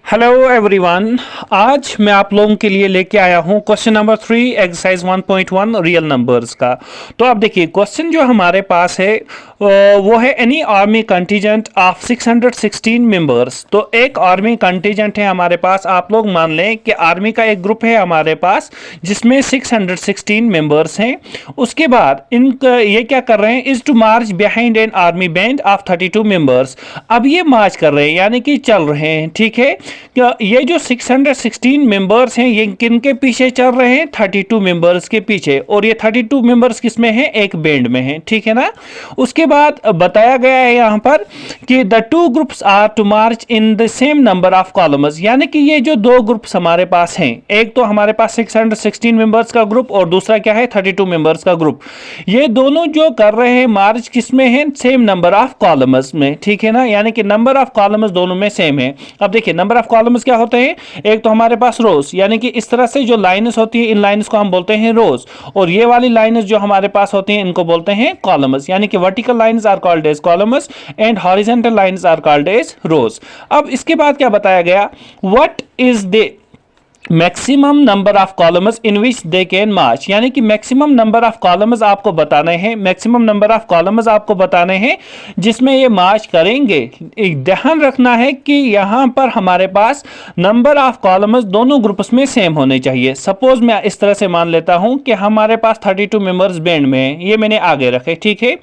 Hello everyone. आज मैं आप लोगों के लिए लेके आया हूं question number 3 exercise 1.1 real numbers का। तो आप देखिए क्वेश्चन जो हमारे पास है वो है any army contingent of 616 members. तो एक आर्मी कंटीजेंट है हमारे पास। आप लोग मान लें कि आर्मी का एक ग्रुप है हमारे पास जिसमें 616 मेंबर्स हैं। उसके बाद ये क्या कर रहे हैं, is to march behind an army band of 32 members. अब ये मार्च कर रहे हैं यानी कि चल रहे हैं, ठीक है। ये जो 616 मेंबर्स हैं ये किन के पीछे चल रहे हैं, 32 मेंबर्स के पीछे। और ये 32 मेंबर्स किस में हैं, एक बैंड में हैं, ठीक है ना। उसके बाद बताया गया है यहां पर कि the two groups are to march in the same number of columns. यानी कि ये जो दो ग्रुप्स हमारे पास हैं, एक तो हमारे पास 616 मेंबर्स का ग्रुप और दूसरा क्या है, 32 मेंबर्स का ग्रुप। ये दोनों जो कर रहे हैं मार्च किस में है, सेम नंबर ऑफ कॉलम्स में, ठीक है ना। यानी कि नंबर ऑफ कॉलम्स दोनों में सेम है। अब देखिए नंबर ऑफ कॉलम्स क्या होते हैं, एक तो हमारे पास रोज, यानी कि इस तरह से जो लाइन्स होती है इन लाइन्स को हम बोलते हैं रोज, और ये वाली लाइन्स जो हमारे पास होती हैं इनको बोलते हैं कॉलम्स। यानी कि vertical lines are called as columns and horizontal lines are called as rows. अब इसके बाद क्या बताया गया, what is the maximum number of columns in which they can march. यानी कि मैक्सिमम नंबर ऑफ कॉलम्स आपको बताने हैं, मैक्सिमम नंबर ऑफ कॉलम्स आपको बताने हैं जिसमें ये मार्च करेंगे। एक ध्यान रखना है कि यहां पर हमारे पास नंबर ऑफ कॉलम्स दोनों ग्रुप्स में सेम होने चाहिए। सपोज मैं इस तरह से मान लेता हूं कि हमारे पास 32 मेंबर्स बैंड में हैं, ये मैंने आगे रखे, ठीक है।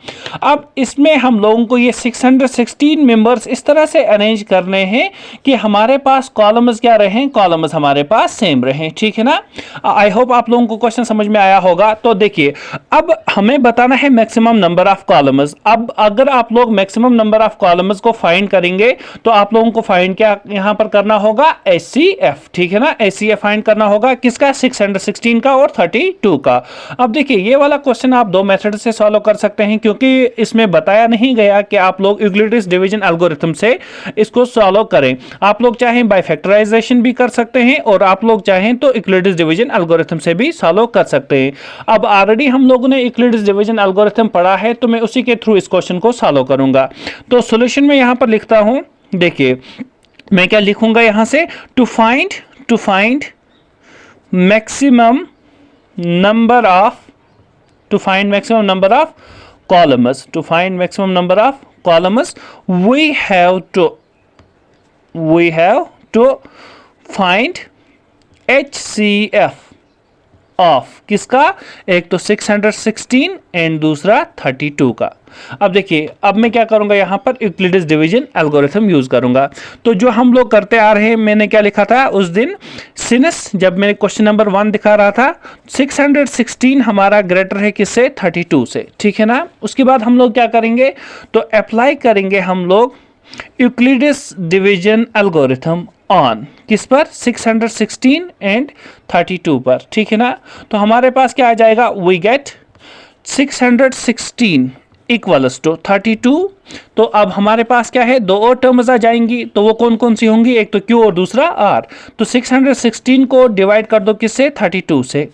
अब इसमें हम लोगों को ये 616 मेंबर्स इस तरह से अरेंज करने हैं कि हमारे पास कॉलम्स क्या रहे, कॉलम्स हमारे पास सेम रहे, ठीक है ना। आई होप आप लोगों को क्वेश्चन समझ में आया होगा। तो देखिए अब हमें बताना है मैक्सिमम नंबर ऑफ कॉलम्स। अब अगर आप लोग मैक्सिमम नंबर ऑफ कॉलम्स को फाइंड करेंगे तो आप लोगों को फाइंड क्या यहां पर करना होगा, एचसीएफ, ठीक है ना। एचसीएफ फाइंड करना होगा किसका, 616 का और 32 का। अब देखिए ये वाला क्वेश्चन आप दो मेथड से सॉल्व कर सकते हैं, क्योंकि इसमें बताया नहीं गया कि आप लोग यूक्लिडियन डिवीजन एल्गोरिथम से इसको सॉल्व करें। आप लोग चाहें बाय फैक्टराइजेशन भी कर सकते हैं और आप लोग चाहें तो यूक्लिडियन डिवीजन एल्गोरिथम से भी सॉल्व कर सकते हैं। अब ऑलरेडी हम लोगों ने यूक्लिडियन डिवीजन एल्गोरिथम पढ़ा है तो मैं उसी के थ्रू इस क्वेश्चन को सॉल्व करूंगा। तो सॉल्यूशन में यहां पर लिखता हूं, देखिए मैं क्या लिखूंगा यहां से, to find maximum number of columns, to find maximum number of columns we have to find HCF of किसका, एक तो 616 एंड दूसरा 32 का। अब देखिए अब मैं क्या करूंगा, यहां पर यूक्लिडियन डिवीजन एल्गोरिथम यूज करूंगा। तो जो हम लोग करते आ रहे हैं, मैंने क्या लिखा था उस दिन, सिंस जब मैंने क्वेश्चन नंबर 1 दिखा रहा था, 616 हमारा ग्रेटर है किससे, 32 से, ठीक है ना। उसके बाद हम लोग क्या करेंगे, तो अप्लाई करेंगे हम लोग यूक्लिडियन डिवीजन एल्गोरिथम ऑन किस पर, 616 एंड 32 पर, ठीक है ना। तो हमारे पास क्या आ जाएगा, वी गेट 616 इक्वल्स टू 32। तो अब हमारे पास क्या है, दो और टर्म्स आ जाएंगी, तो वो कौन कौन सी होंगी, एक तो Q और दूसरा R। तो 616 को डिवाइड कर दो किससे, 32 से।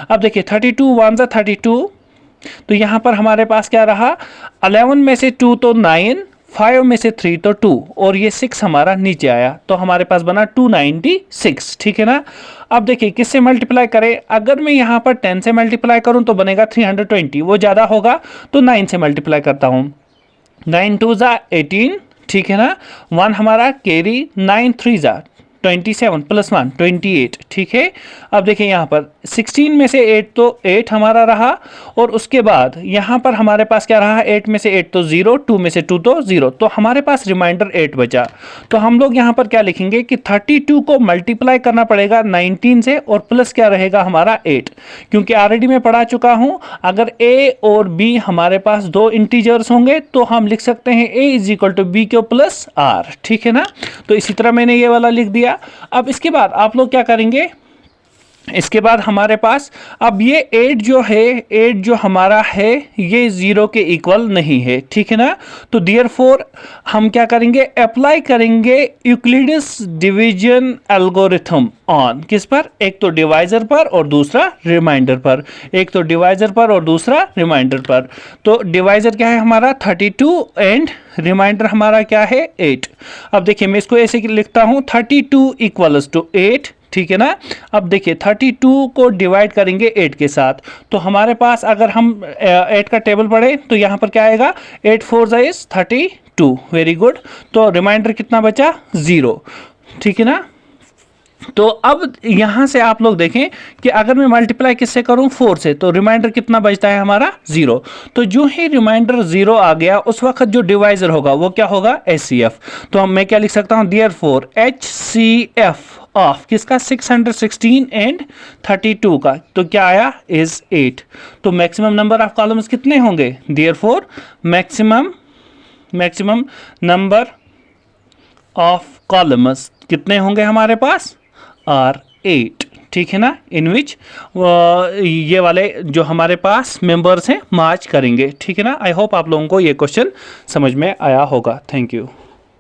अब देखिए 32 1 जा 32, तो यहां पर हमारे पास क्या रहा, 11 में से 2 तो 9, 5 में से 3 तो 2 और ये 6 हमारा नीचे आया, तो हमारे पास बना 296, ठीक है ना। अब देखिए किससे मल्टीप्लाई करें, अगर मैं यहां पर 10 से मल्टीप्लाई करूं तो बनेगा 320, वो ज्यादा होगा तो 9 से मल्टीप्लाई करता हूं, 9 2 जा 18, ठीक है ना। 1 हमारा कैरी, 9 3 जा 27 प्लस 1 28, ठीक है। अब देखिए यहाँ पर 16 में से 8 तो 8 हमारा रहा, और उसके बाद यहाँ पर हमारे पास क्या रहा, 8 में से 8 तो 0, 2 में से 2 तो 0, तो हमारे पास रिमाइंडर 8 बचा। तो हम लोग यहाँ पर क्या लिखेंगे कि 32 को मल्टीप्लाई करना पड़ेगा 19 से, और प्लस क्या रहेगा हमारा 8, क्योंकि ऑलरेडी मैं पढ़ा चुका हूँ अगर a और b हमारे पास दो इंटीजर्स होंगे तो हम लिख सकते हैं a is equal to B Q plus r, ठीक है ना। तो इसी तरह मैंने ये वाला लिख दिया। अब इसके बाद आप लोग क्या करेंगे, इसके बाद हमारे पास अब ये 8 जो है, 8 जो हमारा है ये 0 के इक्वल नहीं है, ठीक है ना। तो देयरफॉर हम क्या करेंगे, अप्लाई करेंगे यूक्लिड्स डिवीजन एल्गोरिथम ऑन किस पर, एक तो डिवाइजर पर और दूसरा रिमाइंडर पर, एक तो डिवाइजर पर और दूसरा रिमाइंडर पर। तो डिवाइजर क्या है हमारा 32 एंड रिमाइंडर हमारा क्या है 8। अब देखिए मैं इसको ऐसे लिखता हूं 32 इक्वल्स टू 8, ठीक है ना। अब देखिए 32 को डिवाइड करेंगे 8 के साथ, तो हमारे पास अगर हम 8 का टेबल पढ़े तो यहाँ पर क्या आएगा 8 4 इज 32, वेरी गुड। तो रिमाइंडर कितना बचा 0, ठीक है ना। तो अब यहां से आप लोग देखें कि अगर मैं मल्टीप्लाई किससे करूं 4 से, तो रिमाइंडर कितना बचता है हमारा 0। तो जो ही रिमाइंडर 0 आ गया उस वक्त जो डिवाइजर होगा वो क्या होगा HCF। तो मैं क्या लिख सकता हूं देयरफॉर HCF ऑफ किसका 616 एंड 32 का, तो क्या आया इज 8। तो मैक्सिमम नंबर ऑफ कॉलम्स कितने होंगे, therefore maximum number of columns कितने होंगे हमारे पास आर 8, ठीक है ना। इन विच ये वाले जो हमारे पास मेंबर्स हैं मार्च करेंगे, ठीक है ना। आई होप आप लोगों को ये क्वेश्चन समझ में आया होगा। Thank you.